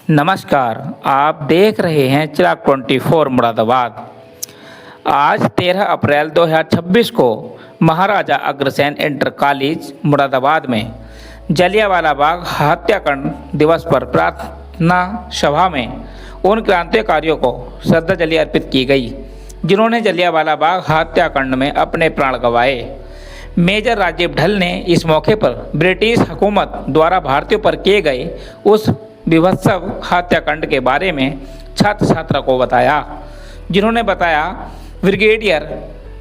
नमस्कार, आप देख रहे हैं चिराग 24 मुरादाबाद। आज 13 अप्रैल 2026 को महाराजा अग्रसेन इंटर कॉलेज मुरादाबाद में जलियांवाला बाग हत्याकांड दिवस पर प्रार्थना सभा में उन क्रांतिकारियों को श्रद्धांजलि अर्पित की गई जिन्होंने जलियांवाला बाग हत्याकांड में अपने प्राण गंवाए। मेजर राजीव ढल ने इस मौके पर ब्रिटिश हुकूमत द्वारा भारतीयों पर किए गए उस विभत्सव हत्याकांड के बारे में छात्र छात्रा को बताया, जिन्होंने बताया ब्रिगेडियर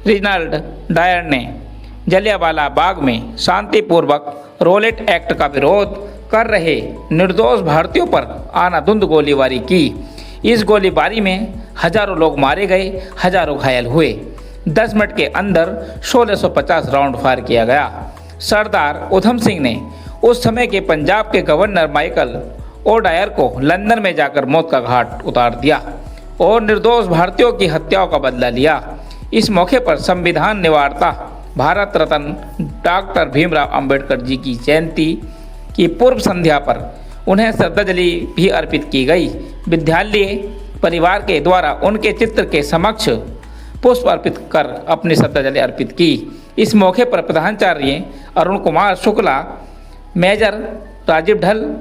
रिजनल्ड डायर ने जलियांवाला बाग में शांतिपूर्वक रॉलेट एक्ट का विरोध कर रहे निर्दोष भारतीयों पर आनाधुंध गोलीबारी की। इस गोलीबारी में हजारों लोग मारे गए, हजारों घायल हुए। 10 मिनट के अंदर 1650 राउंड फायर किया गया। सरदार उधम सिंह ने उस समय के पंजाब के गवर्नर माइकल ओडायर को लंदन में जाकर मौत का घाट उतार दिया और निर्दोष भारतीयों की हत्याओं का बदला लिया। इस मौके पर संविधान निर्माता भारत रत्न डॉक्टर भीमराव अंबेडकर जी की जयंती की पूर्व संध्या पर उन्हें श्रद्धांजलि भी अर्पित की गई। विद्यालय परिवार के द्वारा उनके चित्र के समक्ष पुष्प अर्पित कर अपनी श्रद्धांजलि अर्पित की। इस मौके पर प्रधानाचार्य अरुण कुमार शुक्ला, मेजर राजीव ढल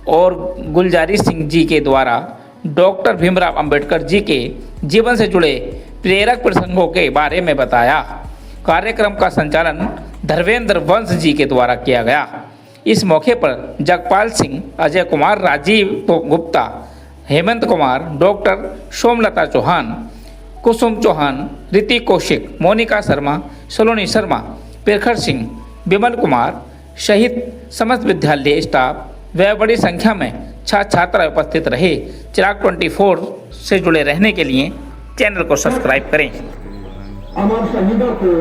और गुलजारी सिंह जी के द्वारा डॉक्टर भीमराव अंबेडकर जी के जीवन से जुड़े प्रेरक प्रसंगों के बारे में बताया। कार्यक्रम का संचालन धर्मेंद्र वंश जी के द्वारा किया गया। इस मौके पर जगपाल सिंह, अजय कुमार, राजीव गुप्ता, हेमंत कुमार, डॉक्टर सोमलता चौहान, कुसुम चौहान, ऋति कौशिक, मोनिका शर्मा, सलोनी शर्मा, प्रखर सिंह, विमल कुमार सहित समस्त विद्यालय स्टाफ व बड़ी संख्या में छात्र छात्रा उपस्थित रहे। चिराग 24 से जुड़े रहने के लिए चैनल को सब्सक्राइब करें। अमर शहीदों को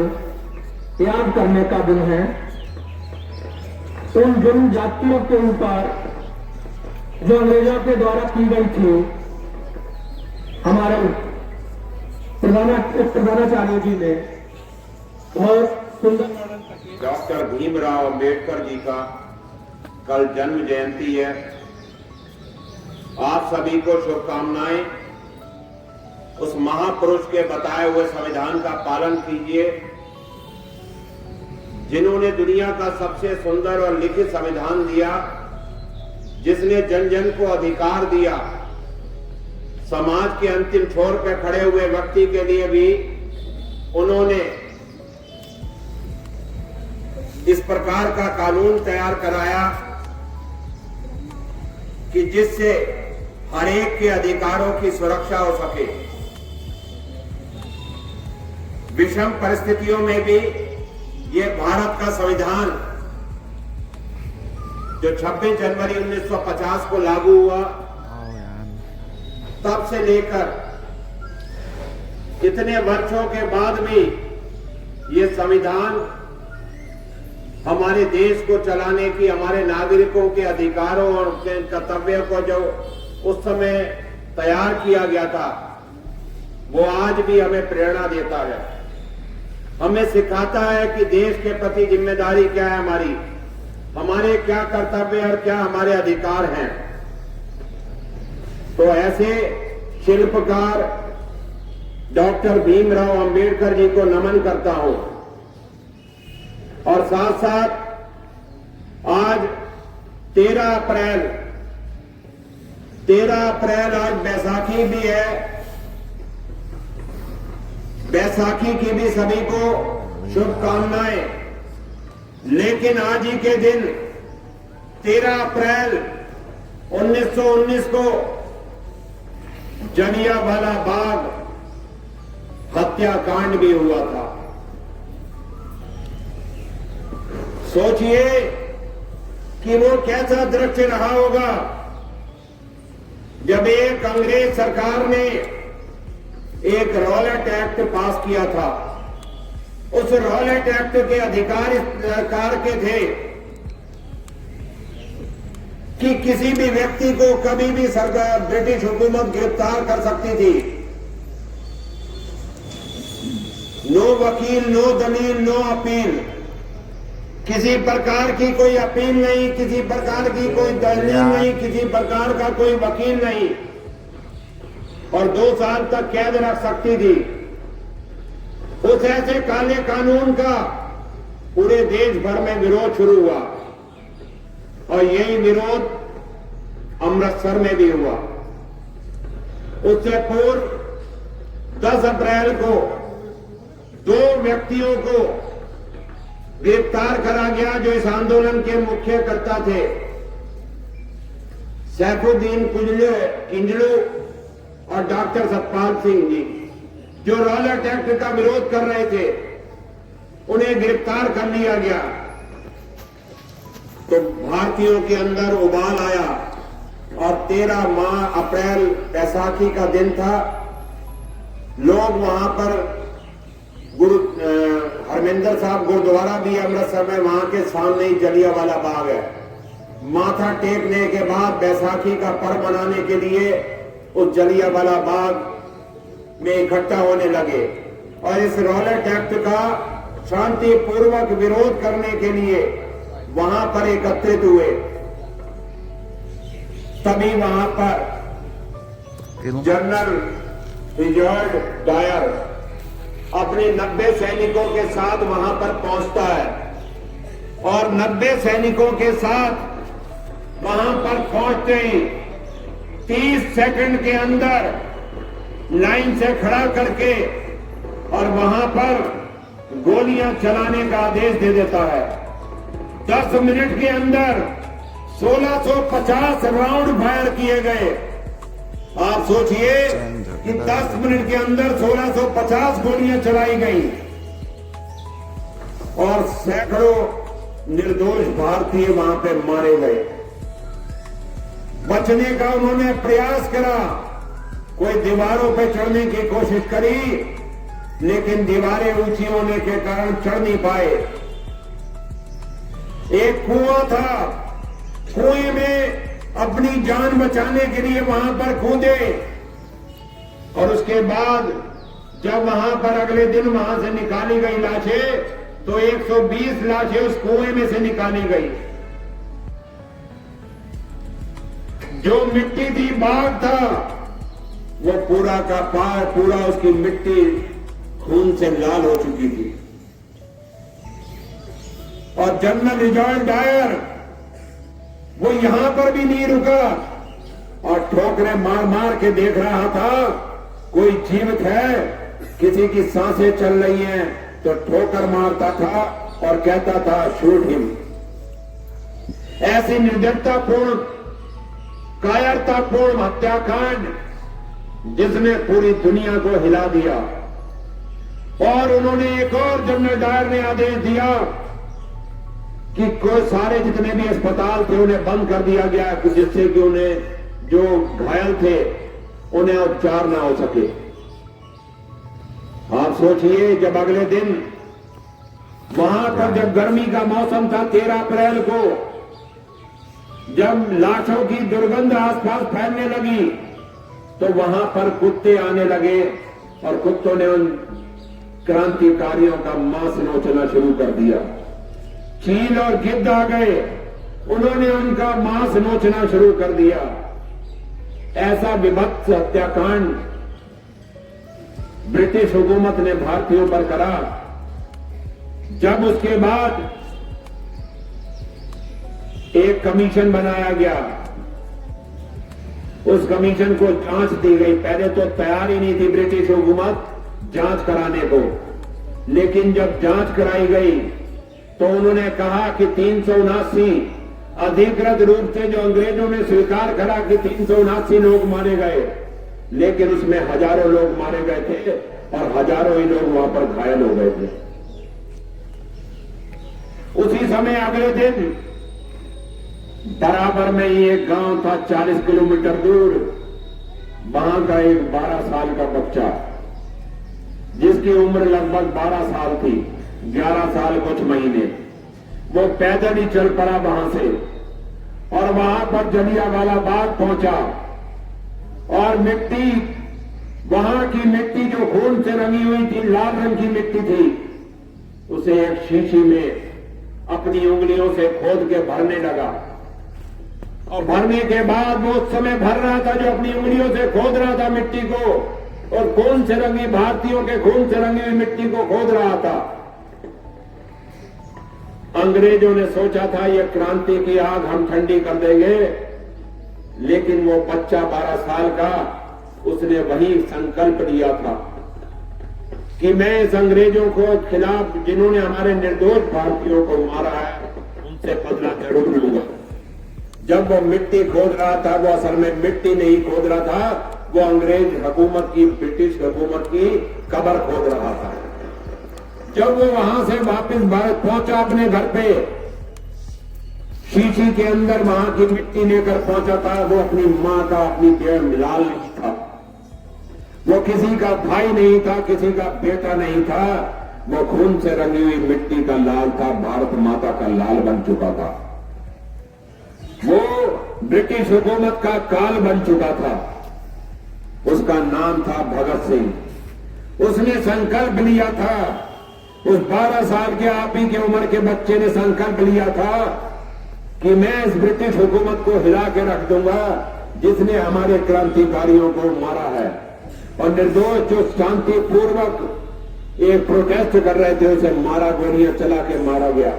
याद करने का दिन है। उन जनजातियों के ऊपर जो अंग्रेजों के द्वारा की गई थी, हमारे प्रधानाचार्य जी ने बहुत सुंदर वर्णन किया। डॉक्टर भीमराव अंबेडकर जी का कल जन्म जयंती है। आप सभी को शुभकामनाएं। उस महापुरुष के बताए हुए संविधान का पालन कीजिए, जिन्होंने दुनिया का सबसे सुंदर और लिखित संविधान दिया, जिसने जन जन को अधिकार दिया। समाज के अंतिम छोर पर खड़े हुए व्यक्ति के लिए भी उन्होंने इस प्रकार का कानून तैयार कराया कि जिससे हर एक के अधिकारों की सुरक्षा हो सके। विषम परिस्थितियों में भी ये भारत का संविधान जो 26 जनवरी 1950 को लागू हुआ, तब से लेकर इतने वर्षों के बाद भी ये संविधान हमारे देश को चलाने की, हमारे नागरिकों के अधिकारों और उनके कर्तव्यों को जो उस समय तैयार किया गया था, वो आज भी हमें प्रेरणा देता है। हमें सिखाता है कि देश के प्रति जिम्मेदारी क्या है हमारे क्या कर्तव्य और क्या हमारे अधिकार हैं। तो ऐसे शिल्पकार डॉक्टर भीमराव अंबेडकर जी को नमन करता हूं। और साथ साथ आज 13 अप्रैल आज बैसाखी भी है। बैसाखी की भी सभी को शुभकामनाएं। लेकिन आज ही के दिन 13 अप्रैल 1919 को जलियांवाला बाग हत्याकांड भी हुआ था। सोचिए कि वो कैसा दृश्य रहा होगा जब एक अंग्रेज सरकार ने एक रॉलेट एक्ट पास किया था। उस रॉलेट एक्ट के अधिकार इस सरकार के थे कि किसी भी व्यक्ति को कभी भी सरकार, ब्रिटिश हुकूमत गिरफ्तार कर सकती थी। नो वकील, नो दलील, नो अपील। किसी प्रकार की कोई अपील नहीं, किसी प्रकार की कोई दलील नहीं, किसी प्रकार का कोई वकील नहीं, और 2 साल तक कैद रख सकती थी। उस ऐसे काले कानून का पूरे देश भर में विरोध शुरू हुआ और यही विरोध अमृतसर में भी हुआ। उससे पूर्व 10 अप्रैल को 2 व्यक्तियों को गिरफ्तार करा गया जो इस आंदोलन के मुख्य कर्ता थे, सैफुद्दीन किंजलू और डॉक्टर सतपाल सिंह जी, जो रॉलेट एक्ट का विरोध कर रहे थे। उन्हें गिरफ्तार कर लिया गया तो भारतीयों के अंदर उबाल आया और 13 अप्रैल बैसाखी का दिन था। लोग वहां पर हरमिंदर साहब गुरुद्वारा भी अमृतसर में, वहां के सामने ही जलियांवाला बाग है, माथा टेकने के बाद बैसाखी का पर्व मनाने के लिए उस जलियांवाला बाग में इकट्ठा होने लगे और इस रॉलेट एक्ट का शांतिपूर्वक विरोध करने के लिए वहां पर एकत्रित हुए। तभी वहां पर जनरल रिचर्ड डायर अपने 90 सैनिकों के साथ वहां पर पहुंचता है और 90 सैनिकों के साथ वहां पर पहुंचते ही 30 सेकंड के अंदर लाइन से खड़ा करके और वहां पर गोलियां चलाने का आदेश दे देता है। 10 मिनट के अंदर 1650 राउंड फायर किए गए। आप सोचिए कि 10 मिनट के अंदर 1650 गोलियां चलाई गई और सैकड़ों निर्दोष भारतीय वहां पे मारे गए। बचने का उन्होंने प्रयास करा, कोई दीवारों पे चढ़ने की कोशिश करी, लेकिन दीवारें ऊंची होने के कारण चढ़ नहीं पाए। एक कुआं था, कुएं में अपनी जान बचाने के लिए वहां पर कूदे और उसके बाद जब वहां पर अगले दिन वहां से निकाली गई लाशें तो 120 लाशें उस कुएं में से निकाली गई। जो मिट्टी थी, बाग था, वो पूरा का पूरा उसकी मिट्टी खून से लाल हो चुकी थी। और जनरल रिचर्ड डायर वो यहां पर भी नहीं रुका और ठोकरें मार मार के देख रहा था कोई जीवित है, किसी की सांसें चल रही हैं तो ठोकर मारता था और कहता था शूट हिम। ऐसी निर्दयतापूर्ण, कायरतापूर्ण हत्याकांड जिसने पूरी दुनिया को हिला दिया। और उन्होंने एक और जनरल डायर ने आदेश दिया कि कोई सारे जितने भी अस्पताल थे उन्हें बंद कर दिया गया, जिससे कि उन्हें जो घायल थे उन्हें उपचार ना हो सके। आप सोचिए, जब अगले दिन वहां पर जब गर्मी का मौसम था 13 अप्रैल को, जब लाशों की दुर्गंध आसपास फैलने लगी तो वहां पर कुत्ते आने लगे और कुत्तों ने उन क्रांतिकारियों का मांस नोचना शुरू कर दिया। चील और गिद्ध आ गए, उन्होंने उनका मांस नोचना शुरू कर दिया। ऐसा विभत्स हत्याकांड ब्रिटिश हुकूमत ने भारतीयों पर करा। जब उसके बाद एक कमीशन बनाया गया, उस कमीशन को जांच दी गई। पहले तो तैयार ही नहीं थी ब्रिटिश हुकूमत जांच कराने को, लेकिन जब जांच कराई गई तो उन्होंने कहा कि 379 अधिकृत रूप से जो अंग्रेजों ने स्वीकार करा कि 379 लोग मारे गए, लेकिन उसमें हजारों लोग मारे गए थे और हजारों ही लोग वहां पर घायल हो गए थे। उसी समय अगले दिन बराबर में ही एक गांव था 40 किलोमीटर दूर, वहां का एक 12 साल का बच्चा जिसकी उम्र लगभग 12 साल थी, 11 साल कुछ महीने, वो पैदल ही चल पड़ा वहां से और वहां पर जलियांवाला बाग पहुंचा और मिट्टी, वहां की मिट्टी जो खून से रंगी हुई थी, लाल रंग की मिट्टी थी, उसे एक शीशी में अपनी उंगलियों से खोद के भरने लगा। और भरने के बाद वो उस समय भर रहा था जो अपनी उंगलियों से खोद रहा था मिट्टी को, और खून से रंगी भारतीयों के खून से रंगी हुई मिट्टी को खोद रहा था। अंग्रेजों ने सोचा था ये क्रांति की आग हम ठंडी कर देंगे, लेकिन वो बच्चा 12 साल का, उसने वही संकल्प लिया था कि मैं इस अंग्रेजों को खिलाफ जिन्होंने हमारे निर्दोष भारतीयों को मारा है उनसे बदला जरूर लूंगा। जब वो मिट्टी खोद रहा था, वो असल में मिट्टी नहीं खोद रहा था, वो अंग्रेज हुकूमत की, ब्रिटिश हुकूमत की कब्र खोद रहा था। जब वो वहां से वापस भारत पहुंचा अपने घर पे, शीशी के अंदर वहां की मिट्टी लेकर पहुंचा था, वो अपनी मां का, अपनी देह लाल नहीं था, वो किसी का भाई नहीं था, किसी का बेटा नहीं था, वो खून से रंगी हुई मिट्टी का लाल था, भारत माता का लाल बन चुका था। वो ब्रिटिश हुकूमत का काल बन चुका था। उसका नाम था भगत सिंह। उसने संकल्प लिया था, उस 12 साल के आप ही की उम्र के बच्चे ने संकल्प लिया था कि मैं इस ब्रिटिश हुकूमत को हिला के रख दूंगा जिसने हमारे क्रांतिकारियों को मारा है, और निर्दोष जो शांतिपूर्वक एक प्रोटेस्ट कर रहे थे उसे मारा, गोलियां चला के मारा गया।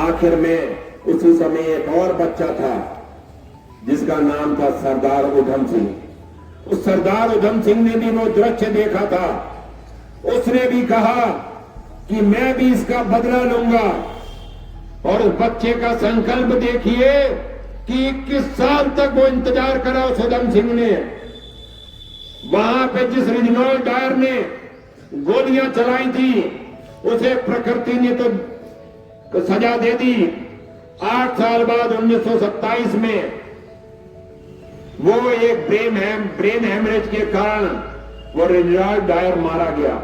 आखिर में उसी समय एक और बच्चा था जिसका नाम था सरदार उधम सिंह। उस सरदार उधम सिंह ने भी वो दृश्य देखा था। उसने भी कहा कि मैं भी इसका बदला लूंगा। और उस बच्चे का संकल्प देखिए कि 21 साल तक वो इंतजार करा उस उधम सिंह ने। वहां पे जिस रेजिनाल्ड डायर ने गोलियां चलाई थी उसे प्रकृति ने तो सजा दे दी। 8 साल बाद 1927 में वो एक ब्रेन हेमरेज के कारण वो रेजिनाल्ड डायर मारा गया।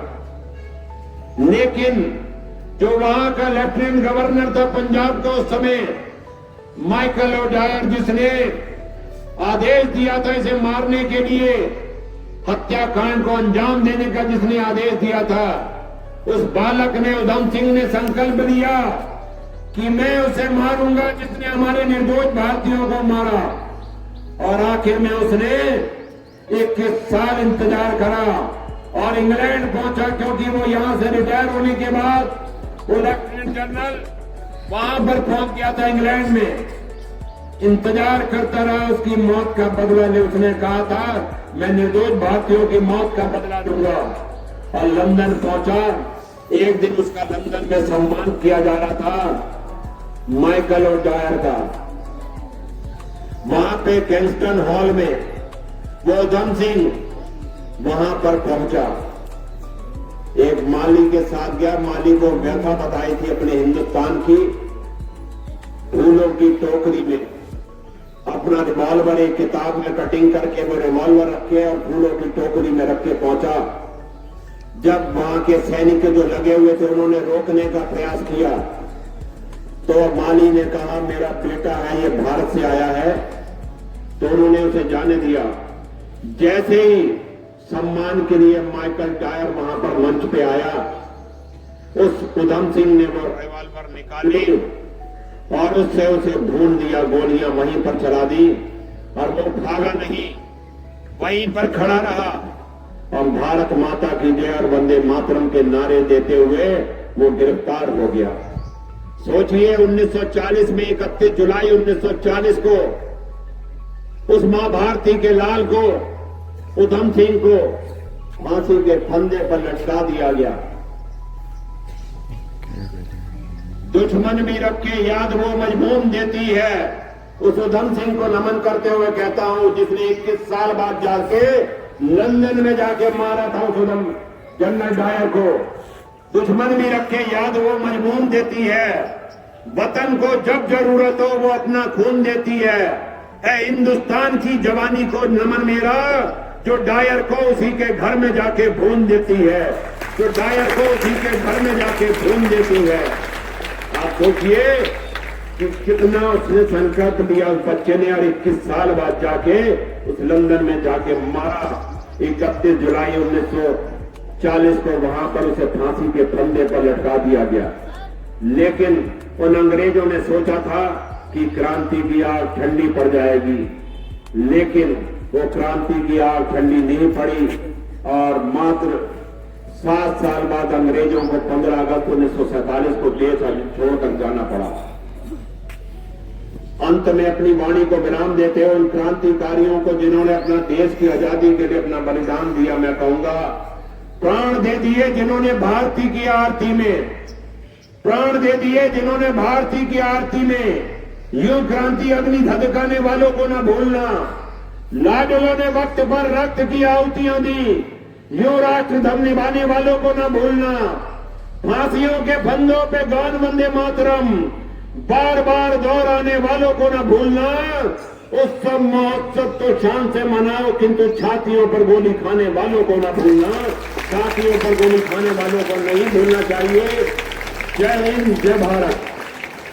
लेकिन जो वहां का लेफ्टिनेंट गवर्नर था पंजाब का उस समय, माइकल ओडायर, जिसने आदेश दिया था इसे मारने के लिए, हत्याकांड को अंजाम देने का जिसने आदेश दिया था, उस बालक ने, उधम सिंह ने संकल्प लिया कि मैं उसे मारूंगा जिसने हमारे निर्दोष भारतीयों को मारा। और आखिर में उसने 21 साल इंतजार करा और इंग्लैंड पहुंचा, क्योंकि वो यहां से रिटायर होने के बाद वो लेफ्टिनेंट जनरल वहां पर पहुंच गया था इंग्लैंड में। इंतजार करता रहा उसकी मौत का बदला ले। उसने कहा था मैं निर्दोष भारतीयों की मौत का बदला लूंगा। और लंदन पहुंचा। एक दिन उसका लंदन में सम्मान किया जा रहा था माइकल ओडायर का। वहां पे कैंस्टन हॉल में वो उधम सिंह वहां पर पहुंचा। एक माली के साथ गया। माली को व्यथा बताई थी अपने हिंदुस्तान की। फूलों की टोकरी में अपना रिवॉल्वर एक किताब में कटिंग करके वो रिवॉल्वर रखे और फूलों की टोकरी में रख के पहुंचा। जब वहां के सैनिक जो लगे हुए थे उन्होंने रोकने का प्रयास किया तो माली ने कहा मेरा बेटा है, ये भारत से आया है, तो उन्होंने उसे जाने दिया। जैसे ही सम्मान के लिए माइकल डायर वहां पर मंच पे आया, उस उधम सिंह ने वो रिवॉल्वर निकाली और उससे उसे भून दिया, गोलियां वहीं पर चला दी और वो भागा नहीं, वहीं पर खड़ा रहा और भारत माता की जय और वंदे मातरम के नारे देते हुए वो गिरफ्तार हो गया। सोचिए 1940 में 31 जुलाई 1940 को उस मां भारती के लाल को, उधम सिंह को फांसी के फंदे पर लटका दिया गया। दुश्मन भी रखे याद वो मजमून देती है। उस उधम सिंह को नमन करते हुए कहता हूं जिसने 21 साल बाद जाके लंदन में जाके मारा था उस उधम जनरल डायर को। दुश्मन भी रखे याद वो मजमून देती है। वतन को जब जरूरत हो वो अपना खून देती है। हिंदुस्तान की जवानी को नमन मेरा, जो डायर को उसी के घर में जाके भून देती है, जो डायर को उसी के घर में जाके भून देती है। आप सोचिए कि कितना उसने संकल्प लिया उस बच्चे ने, और 21 साल बाद जाके उस लंदन में जाके मारा। 31 जुलाई 1940 को वहां पर उसे फांसी के फंदे पर लटका दिया गया। लेकिन उन अंग्रेजों ने सोचा था कि क्रांति की आग ठंडी पड़ जाएगी, लेकिन वो क्रांति की आग ठंडी नहीं पड़ी और मात्र 7 साल बाद अंग्रेजों को 15 अगस्त 1947 को देश छोड़कर जाना पड़ा। अंत में अपनी वाणी को विराम देते हुए उन क्रांतिकारियों को जिन्होंने अपना देश की आजादी के लिए अपना बलिदान दिया, मैं कहूंगा प्राण दे दिए जिन्होंने भारती की आरती में, प्राण दे दिए जिन्होंने भारती की आरती में। यूं क्रांति अग्नि धधकाने वालों को न भूलना, लाडलों ने वक्त पर रक्त की आहुतियां दी, यूं राष्ट्र धर्म निभाने वालों को न भूलना। फांसियों के फंदों पे गान वंदे मातरम बार बार दोहराने वालों को न भूलना। उत्सव महोत्सव तो शान से मनाओ, किंतु छातियों पर गोली खाने वालों को न भूलना, छातियों पर गोली खाने वालों को नहीं भूलना चाहिए। जय हिंद, जय भारत।